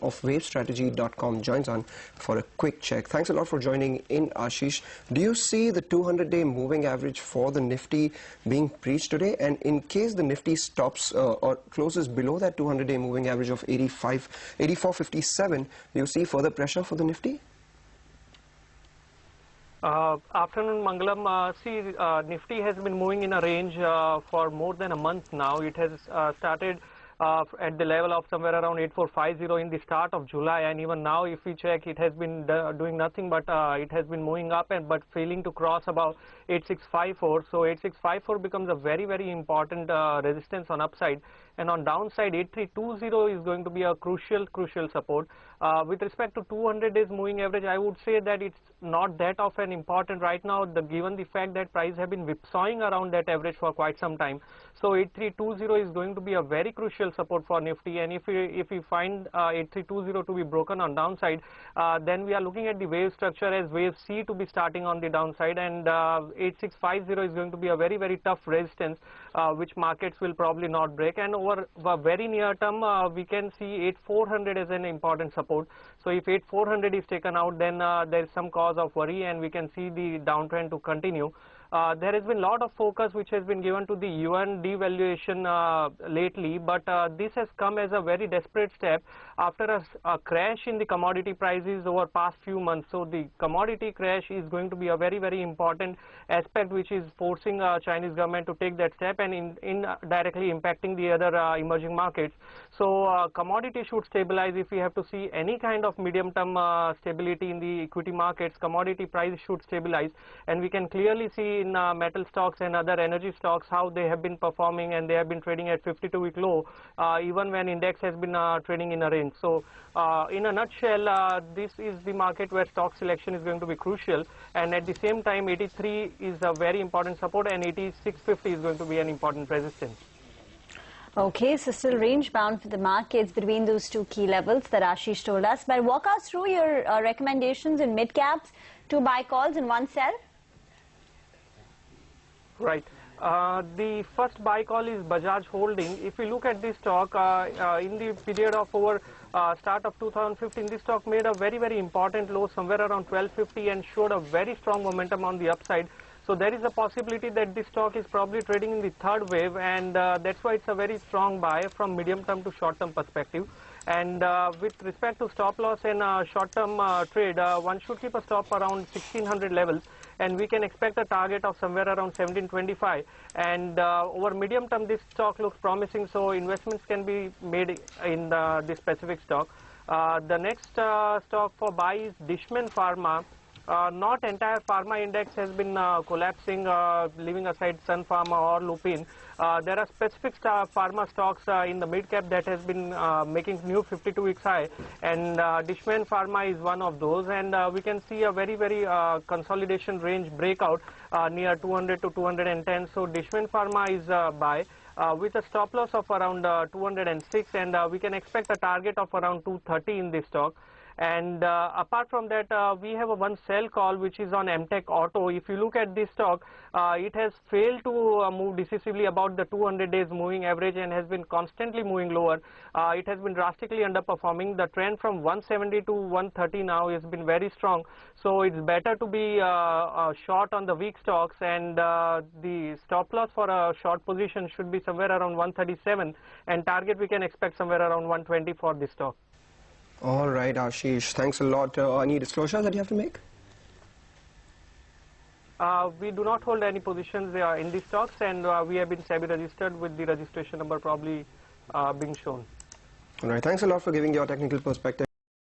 of wavestrategy.com joins on for a quick check. Thanks a lot for joining in, Ashish. Do you see the 200-day moving average for the Nifty being breached today? And in case the Nifty stops or closes below that 200-day moving average of 84.57, do you see further pressure for the Nifty? Afternoon, Mangalam. Nifty has been moving in a range for more than a month now. It has started at the level of somewhere around 8450 in the start of July, and even now if we check, it has been doing nothing but it has been moving up but failing to cross about 8654. So 8654 becomes a very important resistance on upside, and on downside 8320 is going to be a crucial support. With respect to 200 days moving average, I would say that it's not that of an important right now, given the fact that price have been whipsawing around that average for quite some time. So 8320 is going to be a very crucial support for Nifty, and if we find 8320 to be broken on downside, then we are looking at the wave structure as wave C to be starting on the downside, and 8650 is going to be a very tough resistance which markets will probably not break. And over the very near term, we can see 8400 as an important support. So if 8400 is taken out, then there is some cause of worry, and we can see the downtrend to continue. There has been a lot of focus which has been given to the yuan devaluation lately, but this has come as a very desperate step after a crash in the commodity prices over past few months. So the commodity crash is going to be a very important aspect which is forcing Chinese government to take that step and indirectly impacting the other emerging markets. So commodity should stabilize. If we have to see any kind of medium-term stability in the equity markets, commodity prices should stabilize, and we can clearly see in metal stocks and other energy stocks how they have been performing, and they have been trading at 52-week low even when index has been trading in a range. So in a nutshell, this is the market where stock selection is going to be crucial, and at the same time 83 is a very important support, and 8650 is going to be an important resistance. Okay, so still range bound for the markets between those two key levels that Ashish told us. But walk us through your recommendations in mid-caps, 2 buy calls and 1 sell. Right. The first buy call is Bajaj Holding. If we look at this stock, in the period of over start of 2015, this stock made a very important low somewhere around 1250 and showed a very strong momentum on the upside. So there is a possibility that this stock is probably trading in the third wave, and that's why it's a very strong buy from medium term to short term perspective. And with respect to stop loss and short term trade, one should keep a stop around 1600 levels, and we can expect a target of somewhere around 1725. And over medium term, this stock looks promising, so investments can be made in this specific stock. The next stock for buy is Dishman Pharma. Not entire pharma index has been collapsing, leaving aside Sun Pharma or Lupin. There are specific pharma stocks in the mid-cap that has been making new 52 weeks high, and Dishman Pharma is one of those, and we can see a very consolidation range breakout near 200 to 210. So Dishman Pharma is buy. With a stop loss of around 206, and we can expect a target of around 230 in this stock. And apart from that, we have a one sell call which is on MTech Auto. If you look at this stock, it has failed to move decisively about the 200 days moving average and has been constantly moving lower. It has been drastically underperforming. The trend from 170 to 130 now has been very strong. So it's better to be short on the weak stocks, and the stop loss for a short position should be somewhere around 137, and target we can expect somewhere around 120 for this stock. All right, Ashish, thanks a lot. Any disclosures that you have to make? We do not hold any positions in these stocks, and we have been SEBI registered with the registration number probably being shown. All right, thanks a lot for giving your technical perspective.